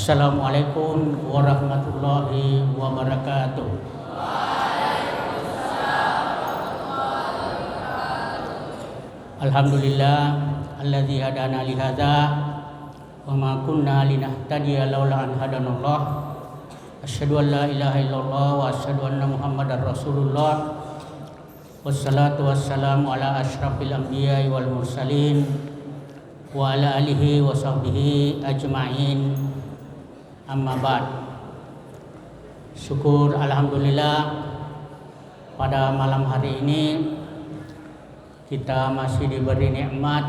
Assalamualaikum warahmatullahi wabarakatuh. Alhamdulillah alladzi hadana li hadza wa ma kunna linahtadiya laula an hadanallah. Asyhadu an la ilaha illallah wa asyhadu anna Muhammadar Rasulullah. Wassalatu wassalamu ala asyrafil anbiya'i wal mursalin wa ala alihi wa sahbihi ajma'in. Amma ba'd. Syukur alhamdulillah pada malam hari ini kita masih diberi nikmat,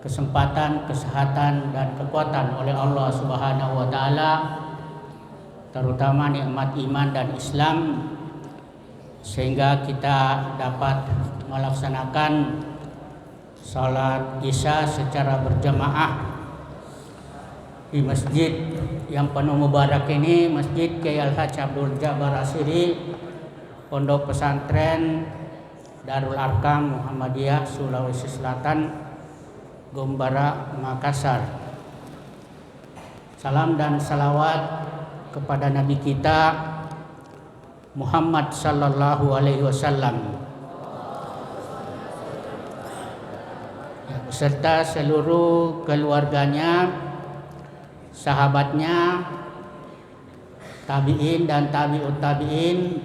kesempatan, kesehatan dan kekuatan oleh Allah Subhanahu wa taala, terutama nikmat iman dan Islam, sehingga kita dapat melaksanakan salat Isya secara berjamaah di masjid yang penuh mubarak ini, Masjid Kiai Al-Hajj Abdul Jabbar Asiri, Pondok Pesantren Darul Arkam Muhammadiyah Sulawesi Selatan, Gombara, Makassar. Salam dan salawat kepada Nabi kita Muhammad sallallahu alaihi wasallam beserta seluruh keluarganya, sahabatnya, tabi'in dan tabi'ut tabi'in,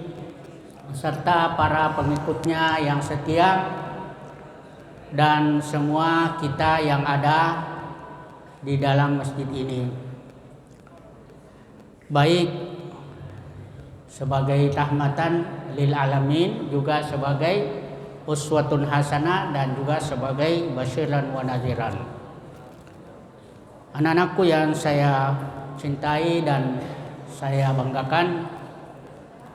serta para pengikutnya yang setia, dan semua kita yang ada di dalam masjid ini, baik sebagai rahmatan lil alamin, juga sebagai uswatun hasanah, dan juga sebagai basyiran wa nadhiran. Anak-anakku yang saya cintai dan saya banggakan,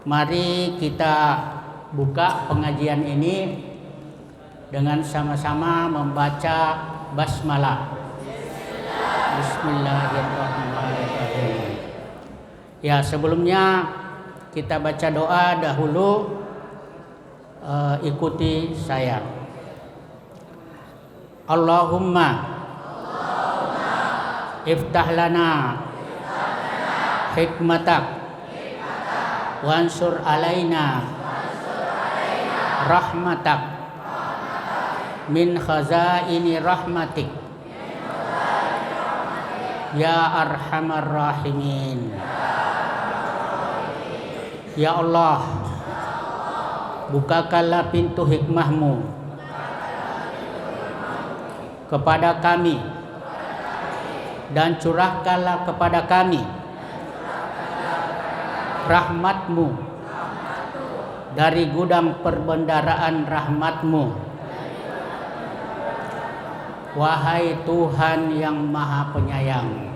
mari kita buka pengajian ini dengan sama-sama membaca basmalah. Bismillahirrahmanirrahim. Ya, sebelumnya kita baca doa dahulu, ikuti saya. Allahumma iftah lana hikmatak wansur alaina rahmatak min khazaini rahmatik ya arhamar rahimin. Ya Allah, bukakanlah pintu hikmahmu kepada kami dan curahkanlah kepada kami rahmatmu dari gudang perbendaraan rahmatmu. Wahai Tuhan yang Maha Penyayang.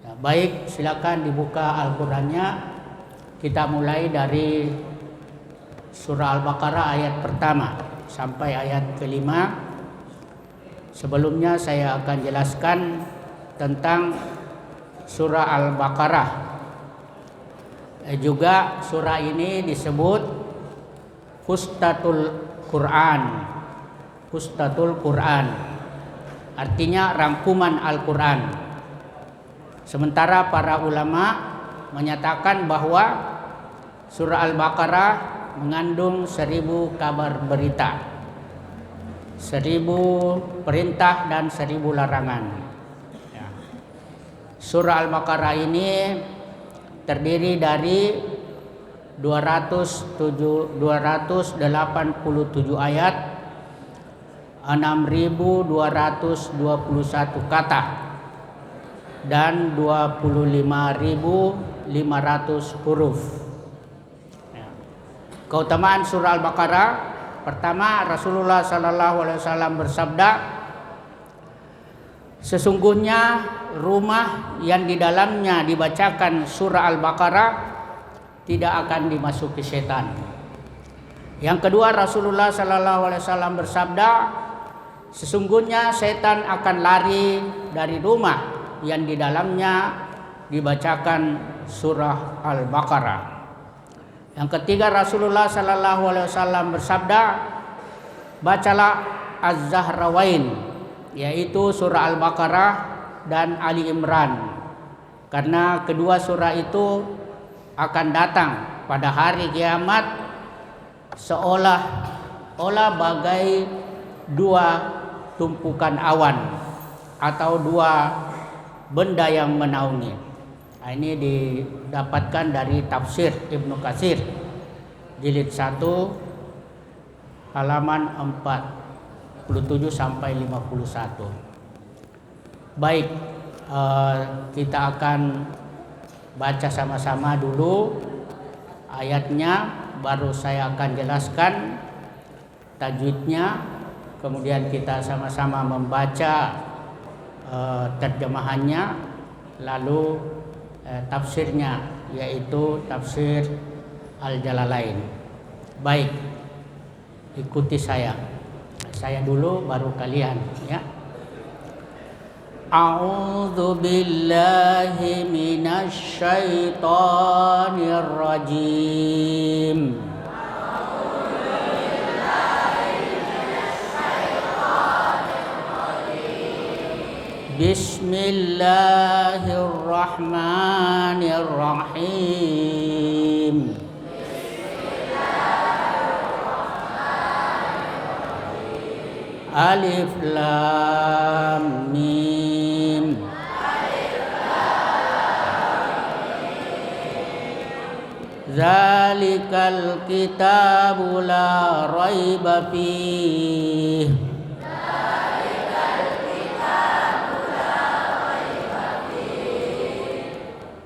Ya, baik, silakan dibuka Al-Qur'annya. Kita mulai dari surah Al-Baqarah ayat pertama sampai ayat kelima. Sebelumnya saya akan jelaskan tentang surah Al-Baqarah. Juga surah ini disebut Fustatul Quran. Fustatul Quran artinya rangkuman Al-Quran. Sementara para ulama menyatakan bahwa surah Al-Baqarah mengandung 1000 kabar berita, 1000 perintah dan 1000 larangan. Surah Al-Baqarah ini terdiri dari 287 ayat, 6.221 kata, dan 25.500 huruf. Keutamaan surah Al-Baqarah, pertama, Rasulullah SAW bersabda, sesungguhnya rumah yang di dalamnya dibacakan surah Al-Baqarah tidak akan dimasuki setan. Yang kedua, Rasulullah SAW bersabda, sesungguhnya setan akan lari dari rumah yang di dalamnya dibacakan surah Al-Baqarah. Yang ketiga, Rasulullah SAW bersabda, bacalah Az-Zahrawain yaitu surah Al-Baqarah dan Ali Imran. Karena kedua surah itu akan datang pada hari kiamat seolah-olah bagai dua tumpukan awan atau dua benda yang menaungi. Nah, ini didapatkan dari tafsir Ibnu Katsir jilid 1 halaman 47 sampai 51. Baik, kita akan baca sama-sama dulu ayatnya, baru saya akan jelaskan tajwidnya, kemudian kita sama-sama membaca terjemahannya, lalu tafsirnya, yaitu tafsir Al-Jalalain. Baik, ikuti saya dulu baru kalian, ya. A'udzu billahi minasy syaithanir rajim. Bismillahirrahmanirrahim. Alif lam mim. Zalikal kitabu la raiba fihi.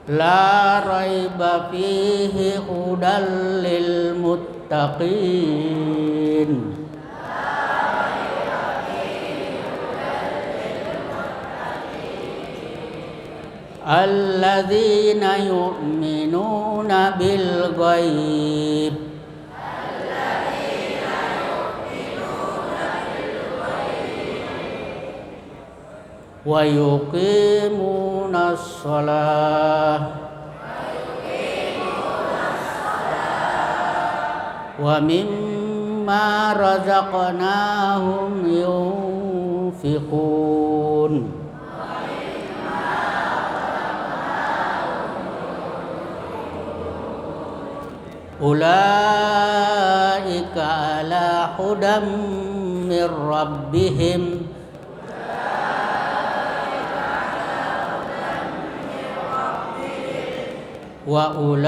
La raiba fihi hudal lil muttaqin. Alladzina yu'minuna bil ghaib. Wa yuqimunas shalah. Wa mimma razaqnahum yunfiqun. Ulaika ala hudam mir rabbihim. Wa ulaika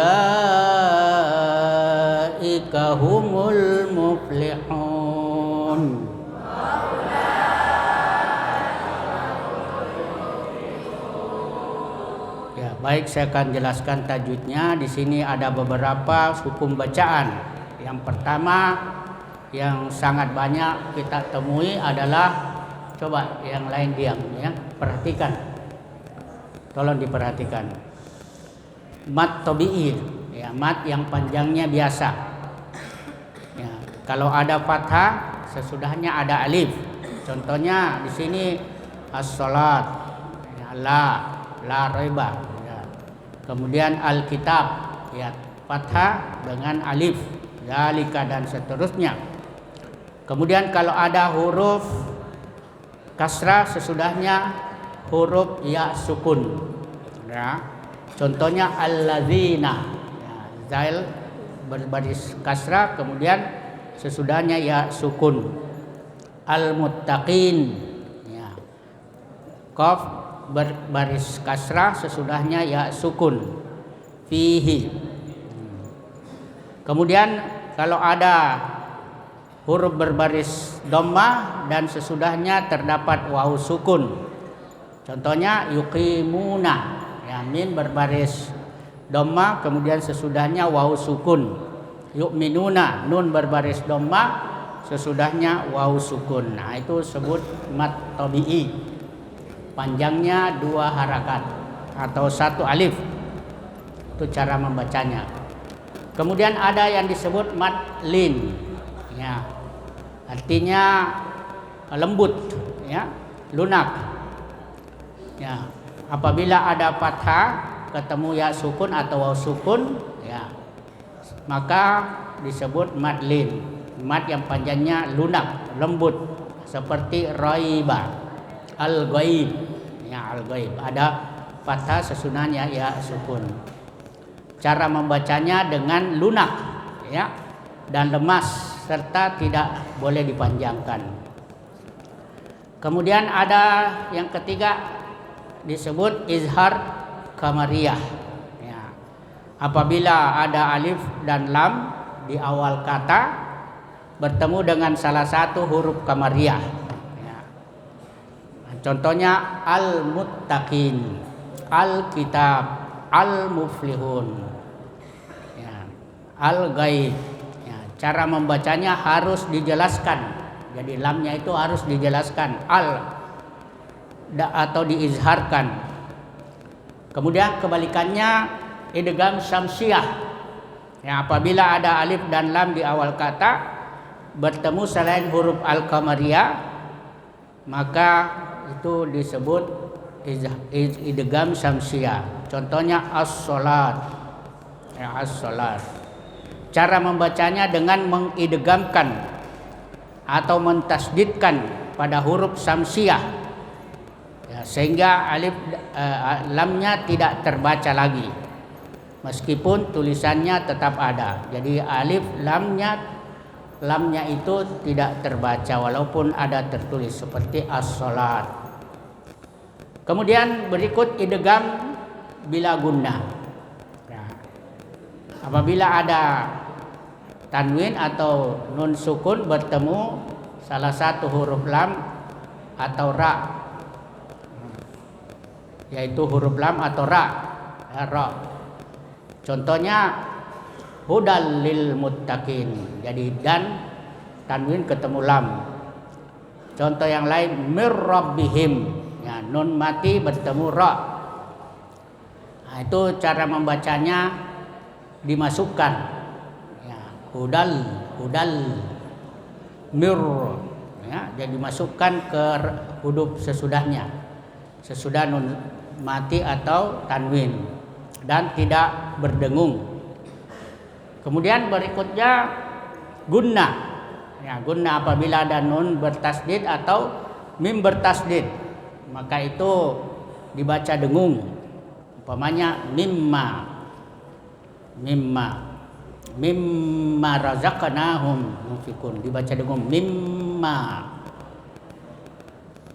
humul muflihun. Ya, baik, saya akan jelaskan tajwidnya. Di sini ada beberapa hukum bacaan. Yang pertama yang sangat banyak kita temui adalah, coba yang lain diam, ya, perhatikan. Tolong diperhatikan. Mat tabi'i, ya, mat yang panjangnya biasa. Ya, kalau ada fathah sesudahnya ada alif. Contohnya di sini as-salat, ya, la raiba. Ya. Kemudian al-kitab, ya, fathah dengan alif, zalika dan seterusnya. Kemudian kalau ada huruf kasrah sesudahnya huruf ya sukun. Ya. Contohnya alladzina, ya, zail berbaris kasrah, kemudian sesudahnya ya sukun. Al-muttaqin, ya, qaf berbaris kasrah, sesudahnya ya sukun. Fihi. Kemudian kalau ada huruf berbaris dhammah dan sesudahnya terdapat wawu sukun. Contohnya yuqimuna. Ya, min berbaris dhammah, kemudian sesudahnya wawu sukun. Yu'minuna, nun berbaris dhammah, sesudahnya wawu sukun. Nah, itu sebut mat tabi'i. Panjangnya 2 harakat atau 1 alif. Itu cara membacanya. Kemudian ada yang disebut mat lin. Ya. Artinya lembut, ya, lunak. Ya. Apabila ada fathah ketemu ya sukun atau waw sukun, ya, maka disebut mad lin. Mad yang panjangnya lunak, lembut, seperti raiba. al-ghaib. Ya, al-ghaib. Ada fathah sesunahnya ya sukun. Cara membacanya dengan lunak ya dan lemas serta tidak boleh dipanjangkan. Kemudian ada yang ketiga disebut izhar kamariyah. Ya. Apabila ada alif dan lam di awal kata bertemu dengan salah satu huruf kamariyah. Ya. Contohnya al-muttaqin, al-kitab, al-muflihun, ya. Al-ghaib. Ya. Cara membacanya harus dijelaskan. Jadi lamnya itu harus dijelaskan atau diizharkan. Kemudian kebalikannya idgham syamsiyah. Ya, apabila ada alif dan lam di awal kata bertemu selain huruf al-qamariyah maka itu disebut idgham syamsiyah. Contohnya as-salat. Ya, as-salat. Cara membacanya dengan mengidghamkan atau mentasdidkan pada huruf syamsiyah ya, sehingga alif lamnya tidak terbaca lagi meskipun tulisannya tetap ada. Jadi alif lamnya itu tidak terbaca walaupun ada tertulis seperti as-salat. Kemudian berikut idgham bila gunnah. Nah, apabila ada tanwin atau nun sukun bertemu salah satu huruf lam atau ra, yaitu huruf lam atau ra, ya, ra. Contohnya hudal lil muttaqin. Jadi dan tanwin ketemu lam. Contoh yang lain mir rabbihim. Ya, nun mati bertemu ra. Nah, itu cara membacanya dimasukkan. Hudal mir ya, jadi masukkan ke huruf sesudahnya, sesudah nun mati atau tanwin dan tidak berdengung. Kemudian berikutnya gunnah. Ya, gunnah apabila ada nun bertasdid atau mim bertasdid maka itu dibaca dengung. Umpamanya mimma razaqnahum yunfikun, dibaca dengung mimma.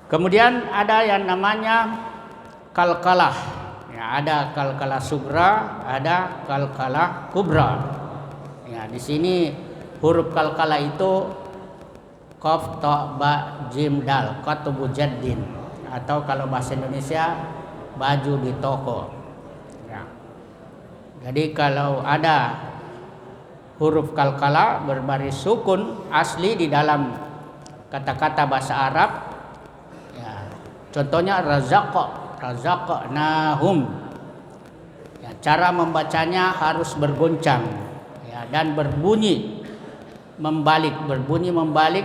Kemudian ada yang namanya kalkalah. Ya, ada kalkalah sugra, ada kalkalah kubra. Ya, di sini huruf kalkalah itu qaf ta ba jim dal qatbu jaddin, atau kalau bahasa Indonesia baju di toko. Ya. Jadi kalau ada huruf kalkala berbaris sukun asli di dalam kata-kata bahasa Arab ya, contohnya razaqnahum ya, cara membacanya harus bergoncang ya, dan berbunyi membalik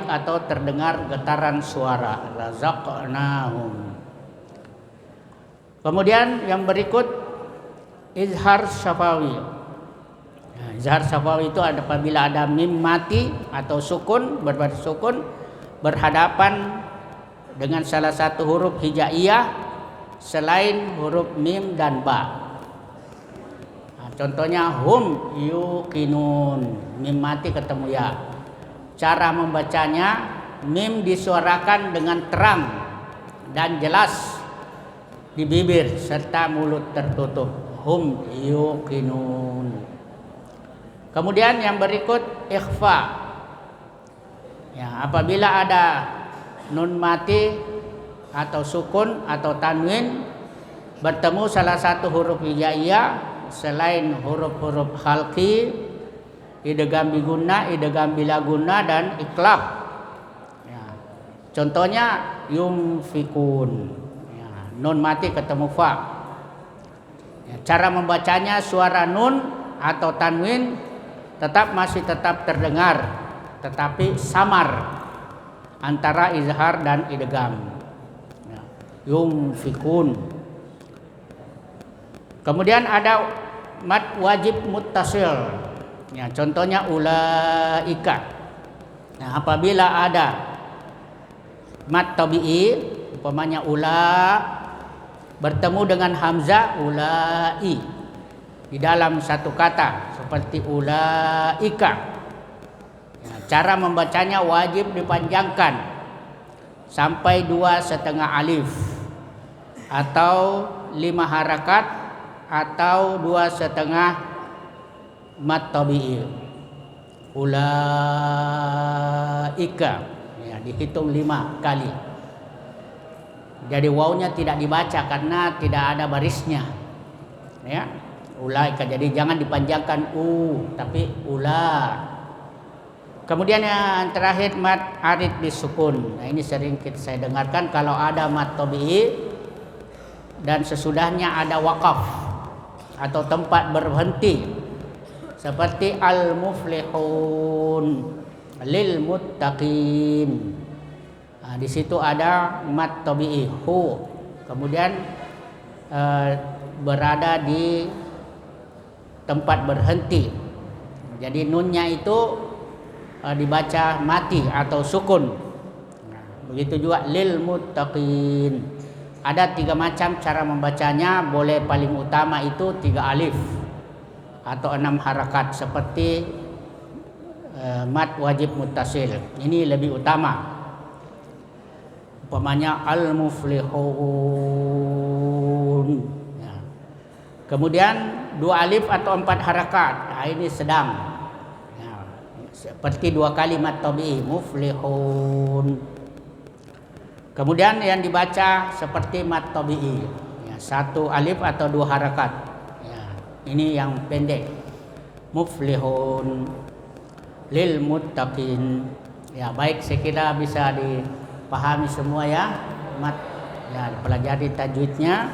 atau terdengar getaran suara. Razaqnahum. Kemudian yang berikut izhar syafawi. Izhar syafawi itu apabila ada mim mati atau sukun berbaris sukun berhadapan dengan salah satu huruf hijaiyah selain huruf mim dan ba. Nah, contohnya hum yuqinun, mim mati ketemu ya. Cara membacanya mim disuarakan dengan terang dan jelas di bibir serta mulut tertutup. Hum yuqinun. Kemudian yang berikut ikhfa. Ya, apabila ada nun mati atau sukun atau tanwin bertemu salah satu huruf hijaiyah selain huruf-huruf khalqi, idgham bi gunnah, idgham bila gunnah dan iqlab. Ya. Contohnya yumfikun. Ya, nun mati ketemu fa. Ya, cara membacanya suara nun atau tanwin masih tetap terdengar tetapi samar antara izhar dan idgham. Ya, yumfikun. Kemudian ada mad wajib muttasil. Ya, contohnya ulaika. Nah, apabila ada mad tabi'i Umpamanya ula bertemu dengan hamzah ulai di dalam satu kata seperti ulaika. Ya, cara membacanya wajib dipanjangkan sampai 2,5 alif atau 5 harakat atau 2,5 mad tabi'i. Ulaika, ya, dihitung 5 kali. Jadi wawnya tidak dibaca karena tidak ada barisnya, ya. Ulaika, jadi jangan dipanjangkan tapi ula. Kemudian yang terakhir mad arid bisukun. Nah, ini sering saya dengarkan kalau ada mad tabi'i dan sesudahnya ada wakaf atau tempat berhenti seperti al-muflihun lil muttaqin. Nah, di situ ada mad tabi'i hu, kemudian berada di tempat berhenti. Jadi nunnya itu dibaca mati atau sukun. Nah, begitu juga lil muttaqin. Ada 3 macam cara membacanya. Boleh paling utama itu 3 alif atau 6 harakat seperti mad wajib muttasil. Ini lebih utama. Umpamanya al-muflihun. Ya. Kemudian 2 alif atau 4 harakat. Nah, ini sedang. Seperti 2 kalimat tabi'i muflihun. Kemudian yang dibaca seperti mad tabi'i, ya, 1 alif atau 2 harakat. Ya, ini yang pendek. Muflihun lil muttaqin. Ya, baik, saya kira bisa dipahami semua ya. Ya, pelajari tajwidnya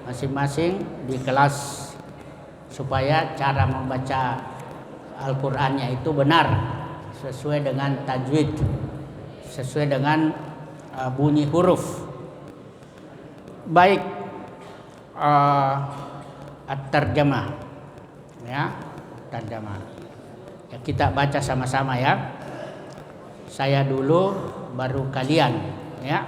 masing-masing di kelas supaya cara membaca Al-Qur'annya itu benar sesuai dengan tajwid, sesuai dengan bunyi huruf. Baik, at-tarjamah, ya, tarjamah. Ya, kita baca sama-sama ya. Saya dulu baru kalian, ya.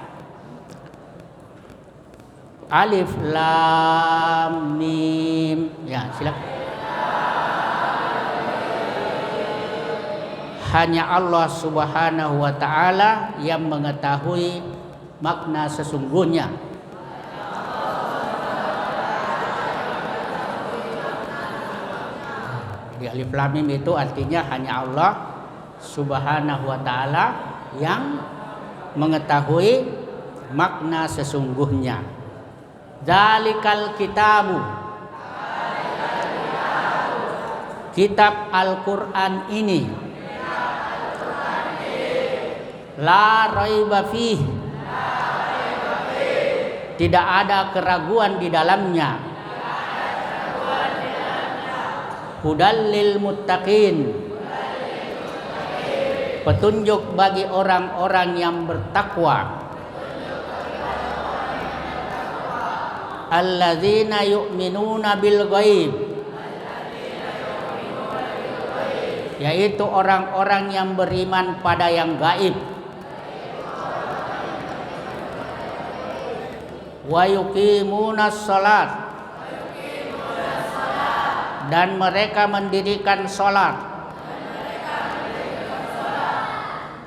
Alif lam mim. Ya, silakan. Hanya Allah Subhanahu wa ta'ala yang mengetahui makna sesungguhnya. Di alif lam mim itu artinya hanya Allah Subhanahu wa ta'ala yang mengetahui makna sesungguhnya. Dzalikal kitabu. Kitab Al-Qur'an ini la raiba fih, tidak ada keraguan di dalamnya. Hudal lil muttaqin, petunjuk bagi orang-orang yang bertakwa. Alladzina yu'minuna bil ghaib, yaitu orang-orang yang beriman pada yang gaib. Wa yuqimunas shalat, dan mereka mendirikan salat.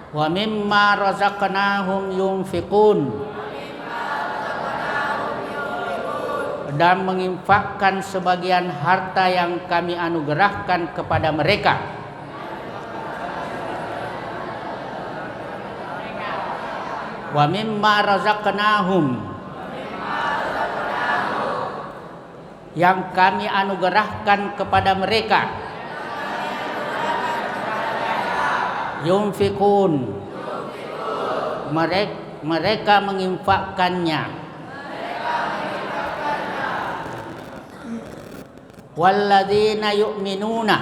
Wa mimma razaqnahum yunfiqun, dan menginfakkan sebagian harta yang kami anugerahkan kepada mereka. Wa mimma razaqnahum, yang kami anugerahkan kepada mereka. Yunfikun, mereka menginfakkannya. Walladzina yu'minuna,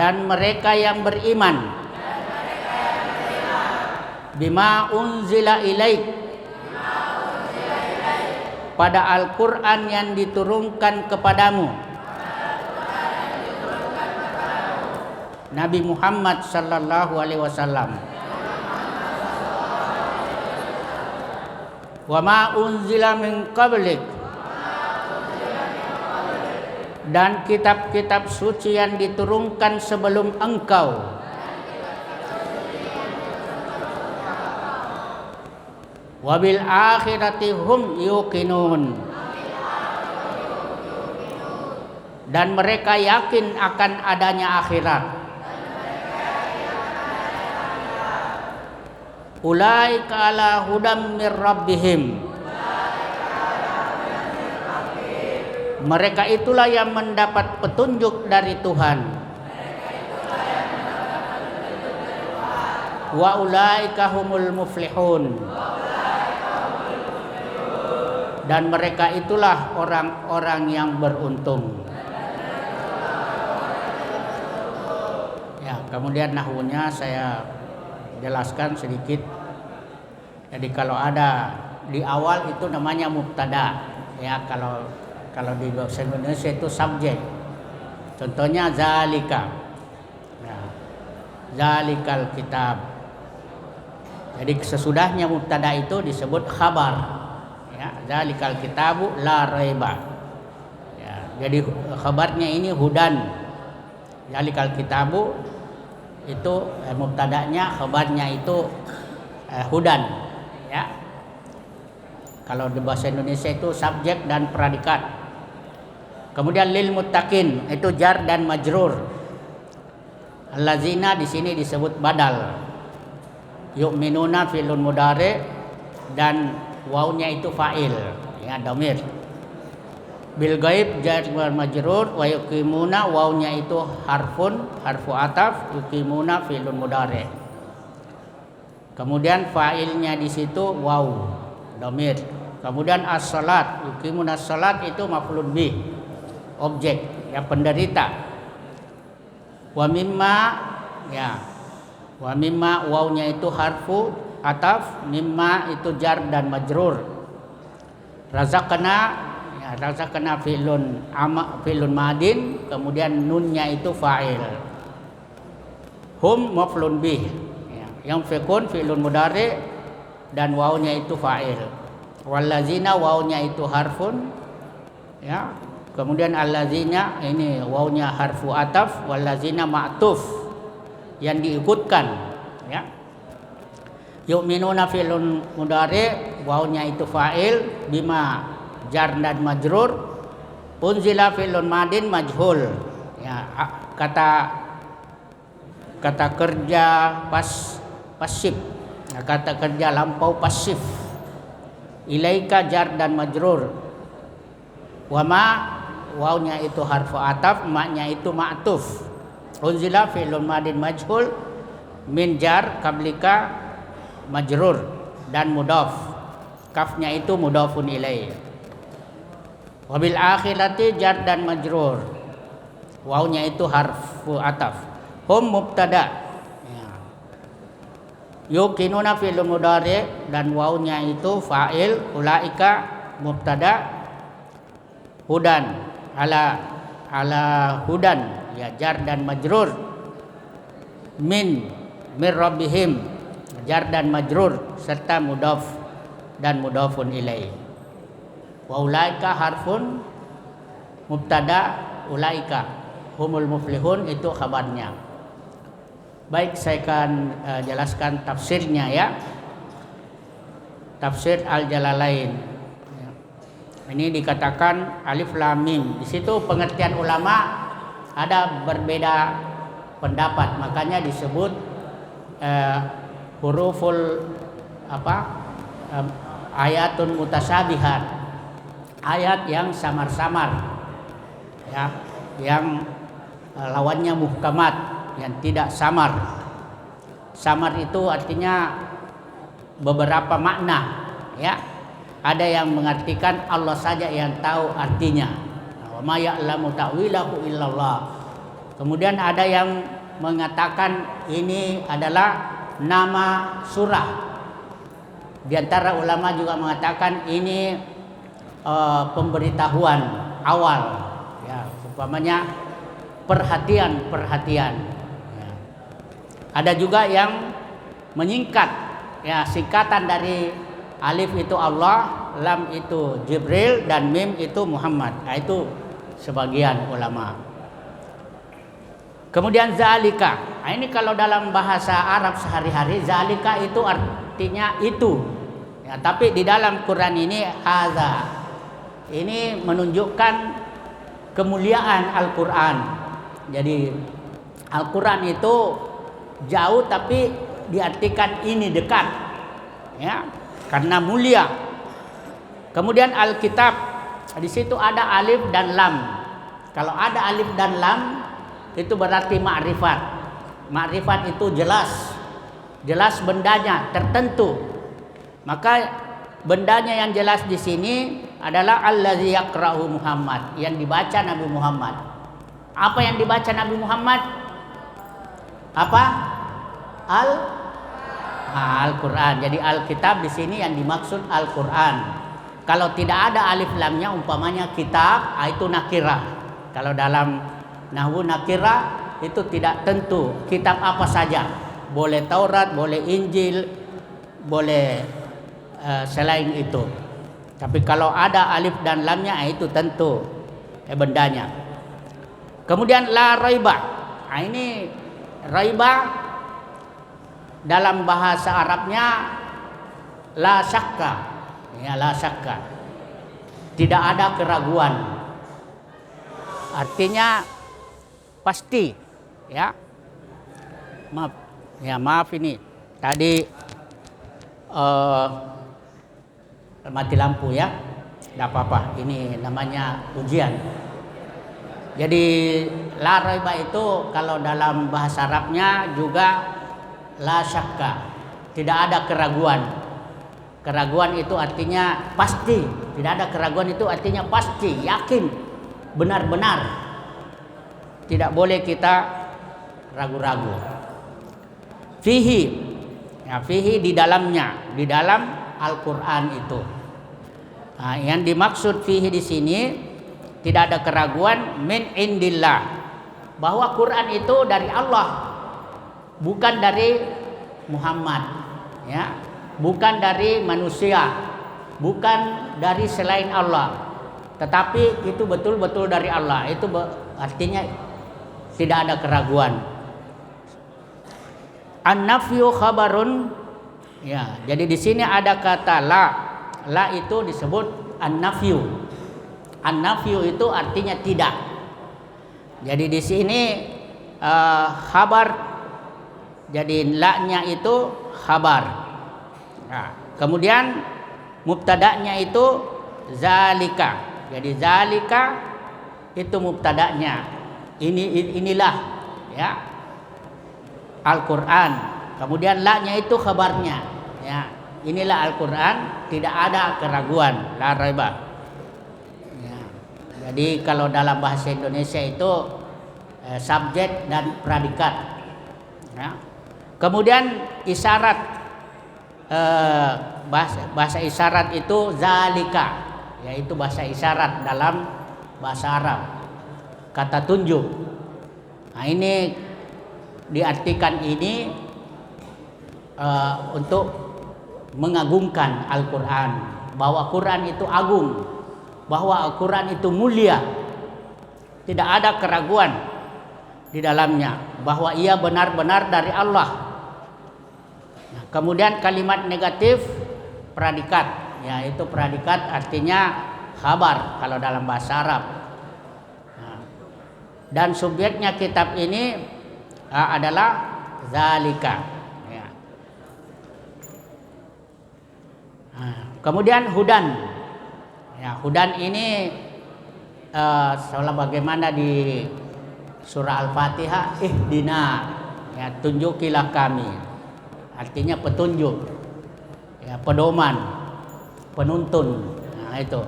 dan mereka yang beriman. Bima unzila ilaik, pada Al-Qur'an yang diturunkan kepadamu. Nabi Muhammad sallallahu alaihi wasallam. wa ma unzila min qablik, dan kitab-kitab suci yang diturunkan sebelum engkau, wa bil akhirati hum yuqinun, dan mereka yakin akan adanya akhirat. Ulaika ala hudam mir rabbihim, mereka itulah yang mendapat petunjuk dari Tuhan. Wa ulaika humul muflihun, dan mereka itulah orang-orang yang beruntung. Ya, kemudian nahwunya saya jelaskan sedikit. Jadi kalau ada di awal itu namanya mubtada, ya kalau di bahasa Indonesia itu subjek. Contohnya zalika, ya, zalikal kitab. Jadi sesudahnya mubtada itu disebut khabar, ya, zalikal kitabu la raiba. Ya, jadi khabarnya ini hudan. Zalikal kitabu itu mubtadanya, khabarnya itu hudan. Ya, kalau di bahasa Indonesia itu subjek dan predikat. Kemudian lil muttaqin itu jar dan majrur. Allazina di sini disebut badal. Yu'minuna fi'lun mudhari dan wawnya itu fa'il, ya, dhamir. Bil ghaib jar dan majrur, wa yuqimuna wawnya itu harfu ataf, yuqimuna fi'lun mudhari. Kemudian fa'ilnya di situ waw, dhamir. Kemudian as-salat, yuqimuna as-salat itu maf'ulun bih, objek, ya, penderita. Wa mimma, ya, wa mimma wawnya itu harfu ataf, mimma itu jar dan majrur. Razaqna, ya, razaqna fi'lun madin, kemudian nunnya itu fa'il. Hum maf'ulun bih, yang fikun fi'lun mudhari dan wawnya itu fa'il. Wallazina wawnya itu harfun, ya. Kemudian allazina ini wawnya harfu ataf, wallazina ma'tuf yang diikutkan, ya. Yu'minuna fi'lun mudhari, wawnya itu fa'il, bima jar dan majrur. Unzila fi'lun madin majhul, ya, kata kerja pasif, kata kerja lampau pasif. Ilaika jar dan majrur. Wama wawnya itu harfu ataf, maknya itu ma'tuf. Unzila fi'lun madin majhul, min jar qablika majrur dan mudhaf. Kafnya itu mudhafun ilaih. Wabil akhirati jar dan majrur. Wawnya itu harfu ataf. Hum mubtada. Yuqinuna fi'il mudhari dan wawnya itu fa'il, ulaika mubtada, hudan ala hudan, ya, jar dan majrur. Min rabbihim, jar dan majrur serta mudhaf dan mudhafun ilaih. Wa ulaika harfun mubtada, ulaika humul muflihun itu khabarnya. Baik, saya akan jelaskan tafsirnya, ya. Tafsir Al-Jalalain. Ini dikatakan alif lam mim. Di situ pengertian ulama ada berbeda pendapat, makanya disebut huruful ayatun mutasabihat. Ayat yang samar-samar, ya, yang lawannya muhkamat, yang tidak samar. Samar itu artinya beberapa makna, ya. Ada yang mengartikan Allah saja yang tahu artinya. Wa ma ya'lamu ta'wilahu illallah. Kemudian ada yang mengatakan ini adalah nama surah. Di antara ulama juga mengatakan ini pemberitahuan awal, ya, umpamanya perhatian. Ada juga yang menyingkat, ya, singkatan dari Alif itu Allah, lam itu Jibril, dan mim itu Muhammad. Nah, itu sebagian ulama. Kemudian zalika. Nah, ini kalau dalam bahasa Arab sehari-hari zalika itu artinya itu. Ya, tapi di dalam Quran ini haza. Ini menunjukkan kemuliaan Al-Quran. Jadi Al-Quran itu jauh tapi diartikan ini dekat. Ya. Karena mulia. Kemudian Alkitab, di situ ada alif dan lam. Kalau ada alif dan lam, itu berarti ma'rifat. Ma'rifat itu jelas bendanya, tertentu. Maka bendanya yang jelas di sini adalah allazi yaqra'u Muhammad, yang dibaca Nabi Muhammad. Apa yang dibaca Nabi Muhammad? Apa? Al-Quran. Jadi Alkitab di sini yang dimaksud Al-Quran. Kalau tidak ada alif lamnya, umpamanya kitab, itu nakirah. Kalau dalam nahwu nakirah itu tidak tentu kitab apa saja. Boleh Taurat, boleh Injil, boleh selain itu. Tapi kalau ada alif dan lamnya, itu tentu bendanya. Kemudian la raiba. Nah, ini raiba dalam bahasa Arabnya la syakka. Ya, la syakka. Tidak ada keraguan. Artinya pasti, ya. Maaf ini. Tadi mati lampu ya. Tidak apa-apa. Ini namanya ujian. Jadi la raiba itu kalau dalam bahasa Arabnya juga la syakka, tidak ada keraguan. Keraguan itu artinya pasti. Tidak ada keraguan itu artinya pasti, yakin, benar-benar. Tidak boleh kita ragu-ragu. Fihi, ya, fihi di dalamnya, di dalam Al-Quran itu. Nah, yang dimaksud fihi di sini tidak ada keraguan, min indillah, bahwa Quran itu dari Allah. Bukan dari Muhammad, ya, bukan dari manusia, bukan dari selain Allah, tetapi itu betul-betul dari Allah. Itu artinya tidak ada keraguan. An-nafyu khabarun, ya. Jadi di sini ada kata la itu disebut an-nafyu. An-nafyu itu artinya tidak. Jadi di sini khabar. Jadi la-nya itu khabar. Nah, kemudian mubtada'nya itu zalika. Jadi zalika itu mubtada'nya. Inilah, ya, Al-Quran. Kemudian la-nya itu khabarnya. Ya, inilah Al-Quran, tidak ada keraguan, la raiba. Ya. Jadi kalau dalam bahasa Indonesia itu subjek dan predikat. Ya. Kemudian isyarat, bahasa isyarat itu zalika, yaitu bahasa isyarat dalam bahasa Arab, kata tunjuk. Nah, ini diartikan ini untuk mengagungkan Al-Quran, bahwa Quran itu agung, bahwa Al-Quran itu mulia, tidak ada keraguan di dalamnya, bahwa ia benar-benar dari Allah. Nah, kemudian kalimat negatif predikat, yaitu predikat artinya khabar kalau dalam bahasa Arab. Nah, dan subjeknya kitab ini adalah zalika. Ya. Nah, kemudian hudan. Ya, hudan ini sebagaimana di surah Al-Fatihah, ihdina, ya, tunjukilah kami, artinya petunjuk, ya, pedoman, penuntun. Nah, itu.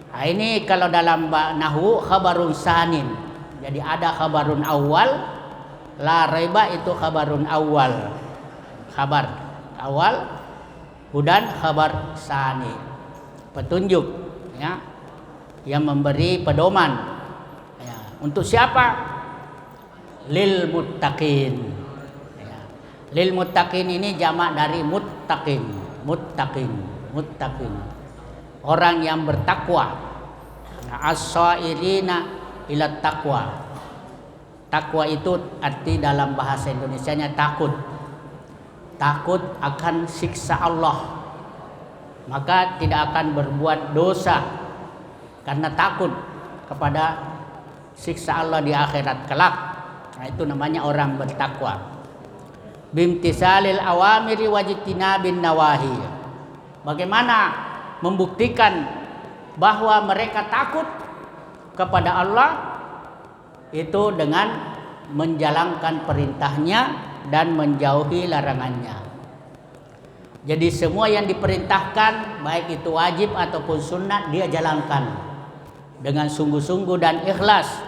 Nah, ini kalau dalam nahwu khabarun sanin. Jadi ada khabarun awal, la raiba itu khabarun awal, khabar awal, hudan khabar sani, petunjuk, ya, yang memberi pedoman. Untuk siapa? Lil muttaqin. Ya. Lil muttaqin ini jamak dari muttaqin. muttaqin. Orang yang bertakwa. As-sairina ila taqwa. Takwa itu arti dalam bahasa Indonesianya takut. Takut akan siksa Allah. Maka tidak akan berbuat dosa karena takut kepada siksa Allah di akhirat kelak. Nah, itu namanya orang bertakwa. Bimtisalil awamiri wajtinabin nawahi. Bagaimana membuktikan bahwa mereka takut kepada Allah? Itu dengan menjalankan perintahnya dan menjauhi larangannya. Jadi semua yang diperintahkan, baik itu wajib ataupun sunnah, dia jalankan dengan sungguh-sungguh dan ikhlas.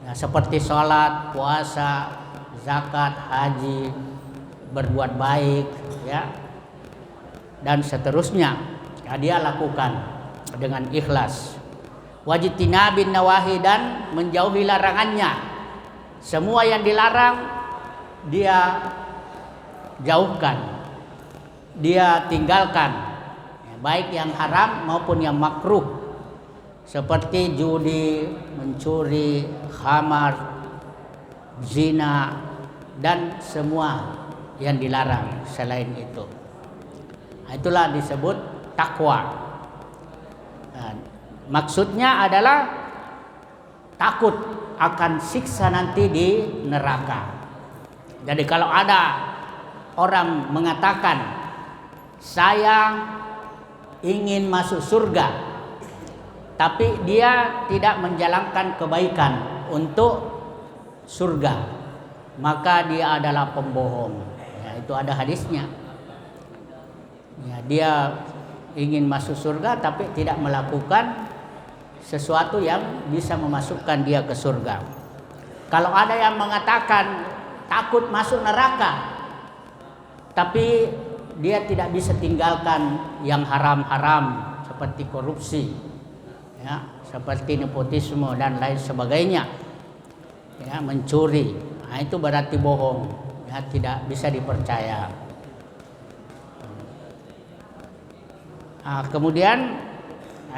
Nah, seperti sholat, puasa, zakat, haji, berbuat baik, ya, dan seterusnya. Ya, dia lakukan dengan ikhlas. Wajtinabin nawahi, dan menjauhi larangannya. Semua yang dilarang dia jauhkan. Dia tinggalkan, ya, baik yang haram maupun yang makruh, seperti judi, mencuri, khamar, zina, dan semua yang dilarang selain itu. Nah, itulah disebut takwa. Nah, maksudnya adalah takut akan siksa nanti di neraka. Jadi kalau ada orang mengatakan saya ingin masuk surga, tapi dia tidak menjalankan kebaikan untuk surga, maka dia adalah pembohong. Ya, itu ada hadisnya. Ya, dia ingin masuk surga tapi tidak melakukan sesuatu yang bisa memasukkan dia ke surga. Kalau ada yang mengatakan takut masuk neraka, tapi dia tidak bisa tinggalkan yang haram-haram seperti korupsi, ya, seperti nepotisme dan lain sebagainya, ya, mencuri. Nah, itu berarti bohong, ya, tidak bisa dipercaya. Nah, kemudian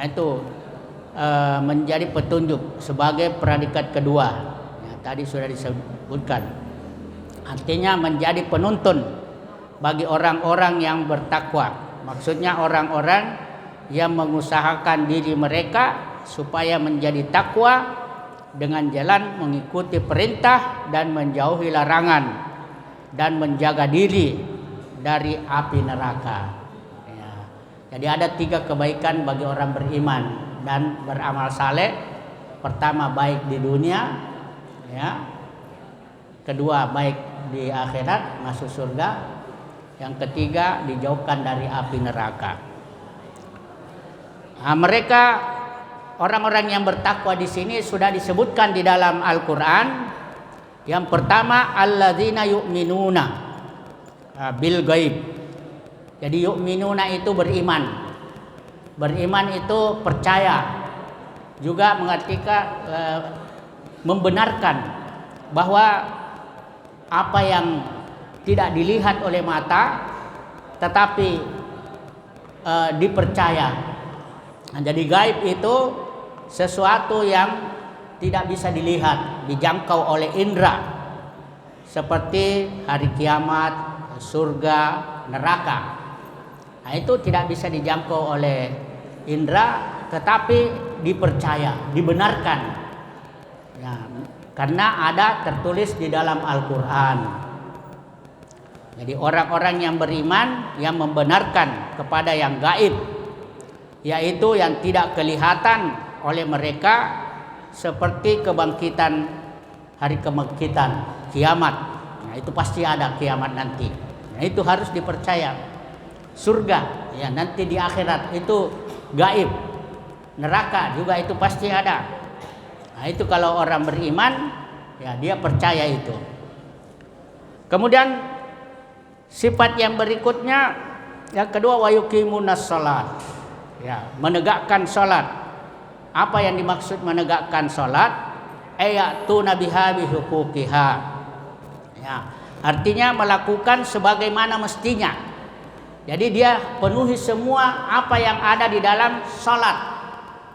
itu menjadi petunjuk sebagai predikat kedua, ya, tadi sudah disebutkan. Artinya menjadi penuntun bagi orang-orang yang bertakwa. Maksudnya orang-orang yang mengusahakan diri mereka supaya menjadi takwa dengan jalan mengikuti perintah dan menjauhi larangan, dan menjaga diri dari api neraka. Ya. Jadi ada 3 kebaikan bagi orang beriman dan beramal saleh. Pertama, baik di dunia, ya. Kedua, baik di akhirat, masuk surga. Yang ketiga, dijauhkan dari api neraka. Nah, mereka orang-orang yang bertakwa di sini sudah disebutkan di dalam Al-Qur'an. Yang pertama, alladzina yu'minuna bil ghaib. Jadi yu'minuna itu beriman. Beriman itu percaya. Juga mengartikan membenarkan bahwa apa yang tidak dilihat oleh mata tetapi dipercaya. Nah, jadi gaib itu sesuatu yang tidak bisa dilihat, dijangkau oleh indera, seperti hari kiamat, surga, neraka. Nah, itu tidak bisa dijangkau oleh indera tetapi dipercaya, dibenarkan, ya, karena ada tertulis di dalam Al-Qur'an. Jadi orang-orang yang beriman yang membenarkan kepada yang gaib, yaitu yang tidak kelihatan oleh mereka, seperti kebangkitan, hari kebangkitan, kiamat. Nah, itu pasti ada kiamat nanti. Nah, itu harus dipercaya. Surga, ya, nanti di akhirat itu gaib. Neraka juga itu pasti ada. Nah, itu kalau orang beriman, ya, dia percaya itu. Kemudian sifat yang berikutnya, yang kedua, wa yuqimunas shalat, ya, menegakkan salat. Apa yang dimaksud menegakkan salat? Ayatuna biha bihuquqiha. Ya, artinya melakukan sebagaimana mestinya. Jadi dia penuhi semua apa yang ada di dalam salat,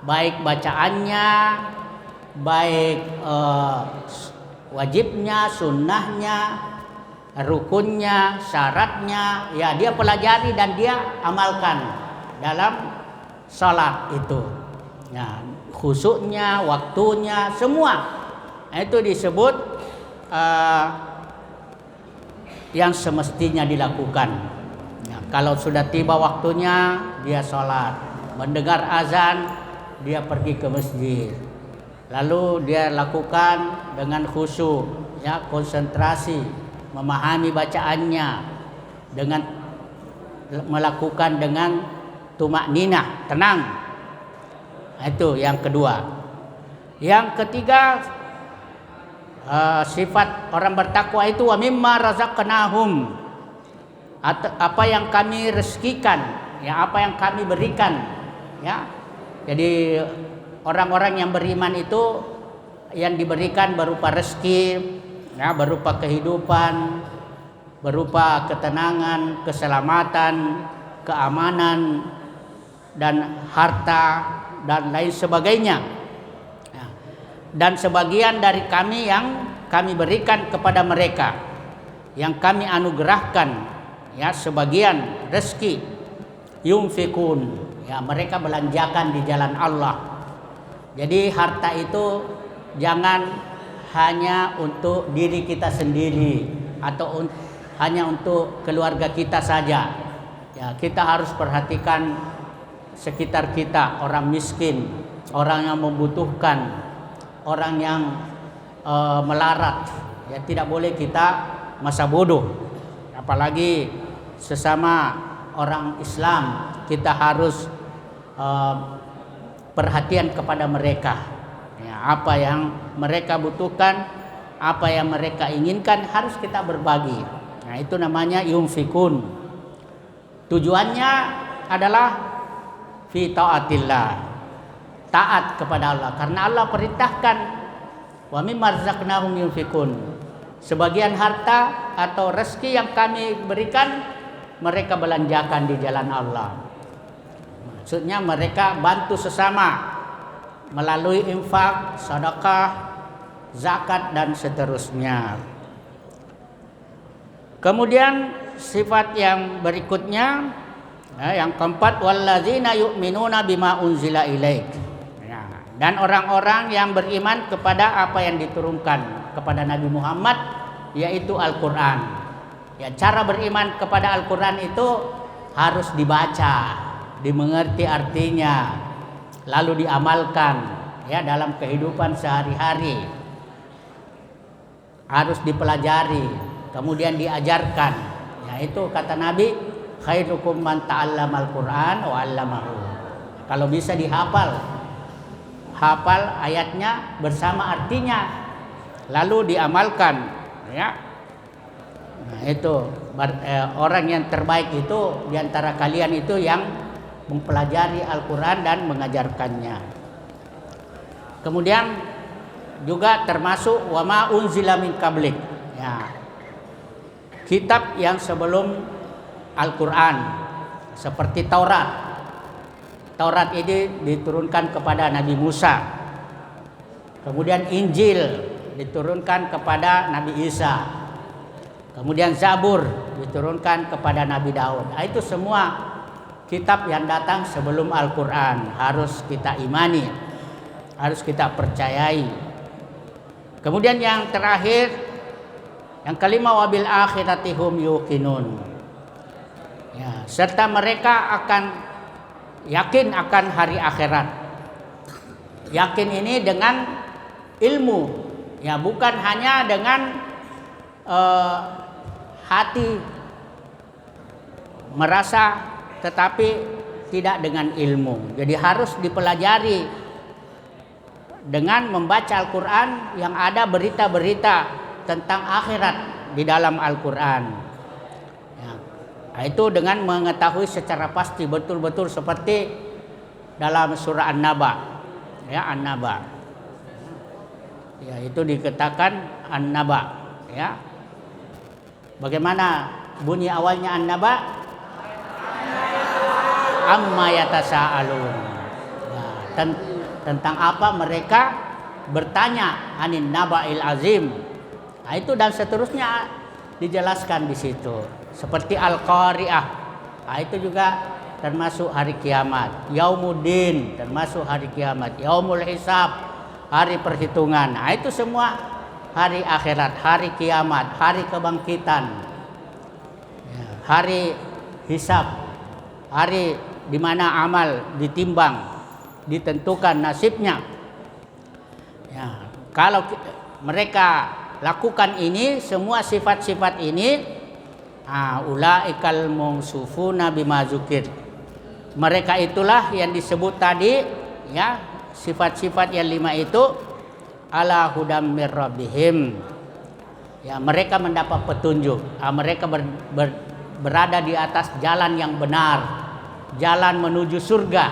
baik bacaannya, baik wajibnya, sunnahnya, rukunnya, syaratnya, ya dia pelajari dan dia amalkan dalam salat itu. Ya, khusyuknya, waktunya, semua. Nah, itu disebut yang semestinya dilakukan. Ya, kalau sudah tiba waktunya, dia sholat. Mendengar azan, dia pergi ke masjid. Lalu dia lakukan dengan khusyuk, ya, konsentrasi, memahami bacaannya, dengan melakukan dengan tumak ninah, tenang. Itu yang kedua. Yang ketiga, sifat orang bertakwa itu wa mimma razaqnahum, apa yang kami rezekikan, ya, apa yang kami berikan, ya. Jadi orang-orang yang beriman itu yang diberikan berupa rezeki, ya, berupa kehidupan, berupa ketenangan, keselamatan, keamanan, dan harta dan lain sebagainya. Dan sebagian dari kami yang kami berikan kepada mereka, yang kami anugerahkan, ya, sebagian rezeki, yunfikun, ya, mereka belanjakan di jalan Allah. Jadi harta itu jangan hanya untuk diri kita sendiri atau hanya untuk keluarga kita saja. Ya, kita harus perhatikan sekitar kita, orang miskin, orang yang membutuhkan, orang yang melarat, ya, tidak boleh kita masa bodoh. Apalagi sesama orang Islam, kita harus perhatian kepada mereka, ya, apa yang mereka butuhkan, apa yang mereka inginkan harus kita berbagi. Nah, itu namanya yunfikun. Tujuannya adalah fi taatillah, taat kepada Allah, karena Allah perintahkan wa mimma razaqnahum yunfikun. Sebagian harta atau rezeki yang kami berikan mereka belanjakan di jalan Allah. Maksudnya mereka bantu sesama melalui infak, sedekah, zakat dan seterusnya. Kemudian sifat yang berikutnya, yang keempat, walladzina yu'minuna bima unzila ilaik. Dan orang-orang yang beriman kepada apa yang diturunkan kepada Nabi Muhammad, yaitu Al-Quran. Ya, cara beriman kepada Al-Quran itu harus dibaca, dimengerti artinya, lalu diamalkan, ya, dalam kehidupan sehari-hari. Harus dipelajari, kemudian diajarkan. Ya, itu kata Nabi, khairukum man ta'allamal Qur'an wa 'allamahu. Kalau bisa dihafal, hafal ayatnya bersama artinya, lalu diamalkan, ya. Nah, itu orang yang terbaik itu diantara kalian itu yang mempelajari Al-Quran dan mengajarkannya. Kemudian juga termasuk wa ma unzila min qablik, ya, kitab yang sebelum Al-Quran seperti Taurat. Taurat ini diturunkan kepada Nabi Musa. Kemudian Injil diturunkan kepada Nabi Isa. Kemudian Zabur diturunkan kepada Nabi Daud. Nah, itu semua kitab yang datang sebelum Al-Quran harus kita imani, harus kita percayai. Kemudian yang terakhir, yang kelima, wabil akhirati hum yuqinun. Ya, serta mereka akan yakin akan hari akhirat. Yakin ini dengan ilmu, ya, bukan hanya dengan hati merasa, tetapi tidak dengan ilmu. Jadi harus dipelajari dengan membaca Al-Quran yang ada berita-berita tentang akhirat di dalam Al-Quran. Nah, itu dengan mengetahui secara pasti betul-betul seperti dalam surah An-Naba, ya, An-Naba, ya, itu dikatakan An-Naba, ya. Bagaimana bunyi awalnya An-Naba? amma yatasaalun. Nah, tentang apa mereka bertanya, anin naba'il azim. Nah, itu dan seterusnya dijelaskan di situ. Seperti Al-Qari'ah. Nah, itu juga termasuk hari kiamat. Yaumuddin termasuk hari kiamat. Yaumul hisab, hari perhitungan. Nah, itu semua hari akhirat, hari kiamat, hari kebangkitan. Hari hisab, hari di mana amal ditimbang, ditentukan nasibnya. Ya, kalau mereka lakukan ini, semua sifat-sifat ini, ulaikal mausufuna bima dzukir. Mereka itulah yang disebut tadi, ya, sifat-sifat yang 5 itu ala hudam mir rabbihim. Ya, mereka mendapat petunjuk. Mereka berada di atas jalan yang benar, jalan menuju surga,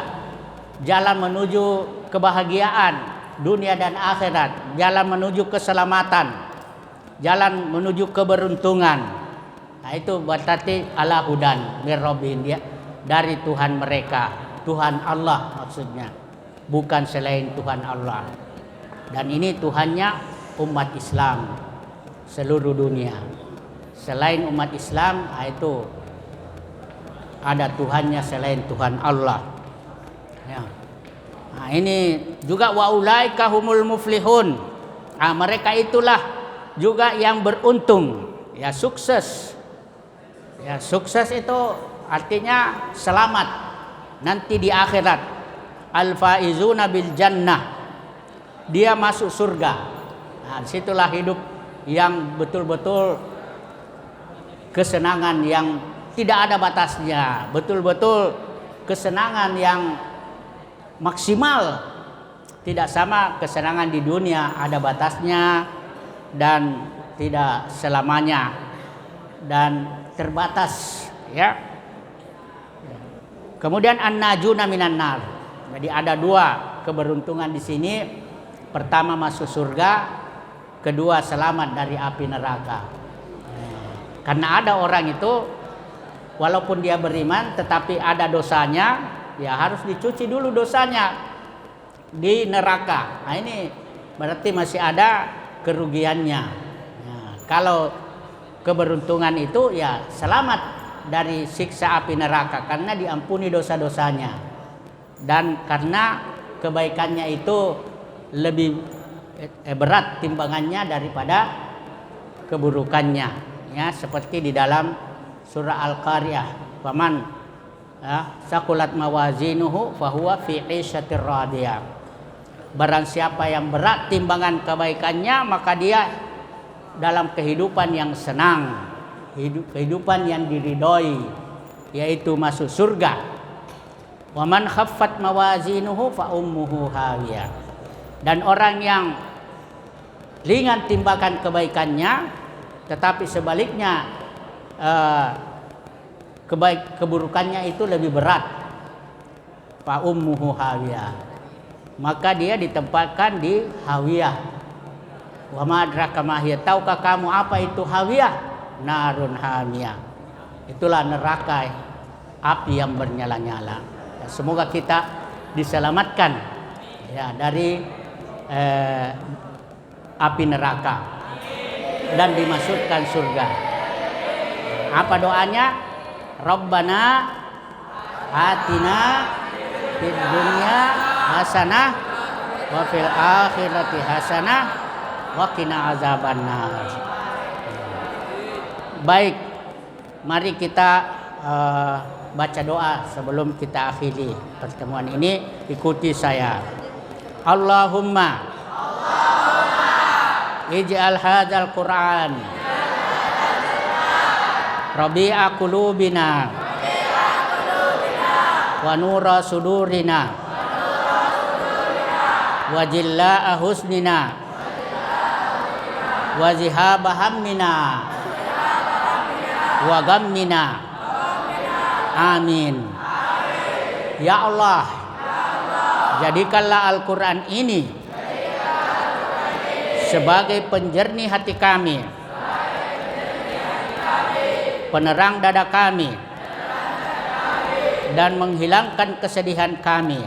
jalan menuju kebahagiaan dunia dan akhirat, jalan menuju keselamatan, jalan menuju keberuntungan. Nah, itu berarti ala hudan mir rabbihim, dia dari Tuhan mereka, Tuhan Allah maksudnya, bukan selain Tuhan Allah. Dan ini Tuhannya umat Islam seluruh dunia. Selain umat Islam, itu ada Tuhannya selain Tuhan Allah. Ya. Nah, ini juga wa ulaika humul muflihun. Mereka itulah juga yang beruntung, ya, sukses. Ya, sukses itu artinya selamat nanti di akhirat. Al-faizuna bil jannah. Dia masuk surga. Nah, disitulah hidup yang betul-betul kesenangan yang tidak ada batasnya, betul-betul kesenangan yang maksimal. Tidak sama kesenangan di dunia, ada batasnya dan tidak selamanya dan terbatas, ya. Kemudian an-najuna minan nar. Jadi ada 2 keberuntungan di sini. Pertama masuk surga, kedua selamat dari api neraka. Karena ada orang itu walaupun dia beriman tetapi ada dosanya, ya harus dicuci dulu dosanya di neraka. Nah, ini berarti masih ada kerugiannya. Nah, kalau keberuntungan itu ya selamat dari siksa api neraka karena diampuni dosa-dosanya. Dan karena kebaikannya itu lebih berat timbangannya daripada keburukannya. Ya, seperti di dalam surah Al-Qari'ah, faman saqulat mawazinuhu fahuwa fi 'isyatir radiyah. Barang siapa yang berat timbangan kebaikannya, maka dia dalam kehidupan yang senang, kehidupan yang diridhoi, yaitu masuk surga. Waman khaffat mawazinuhu fa ummuhu hawiyah. Dan orang yang ringan timbangan kebaikannya tetapi sebaliknya keburukannya itu lebih berat, fa ummuhu hawiyah, maka dia ditempatkan di hawiyah. Wa ma adraka ma hiya, tahukah kamu apa itu hawiyah? Narun hamiyah, itulah neraka, api yang bernyala-nyala. Semoga kita diselamatkan, ya, dari api neraka dan dimasukkan surga. Apa doanya? Rabbana atina fid dunya hasanah wa fil akhirati hasanah wa qina azabannar. Baik, mari kita baca doa sebelum kita akhiri pertemuan ini. Ikuti saya. Allahumma ij'al hadzal Qur'an rabi'a qulubina wa nura sudurina wa jillaa husnina wa zihaba hammina wa gammina. Amin. Ya Allah, jadikanlah Al-Quran ini sebagai penjernih hati kami, penerang dada kami, dan menghilangkan kesedihan kami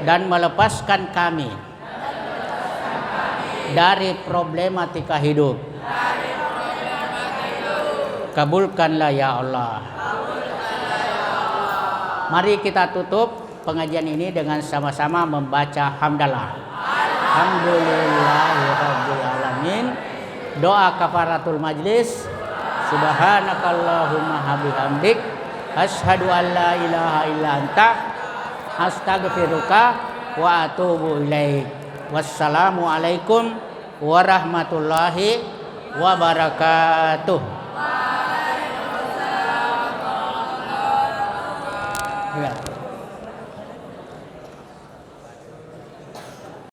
dan melepaskan kami dari problematika hidup. Kabulkanlah ya Allah. Mari kita tutup pengajian ini dengan sama-sama membaca hamdalah. Alhamdulillahirabbil alamin. Doa kafaratul majlis. Subhanakallahumma habihamdik asyhadu an la ilaha illa anta astaghfiruka wa atubu ilaik. Wassalamu alaikum warahmatullahi wabarakatuh.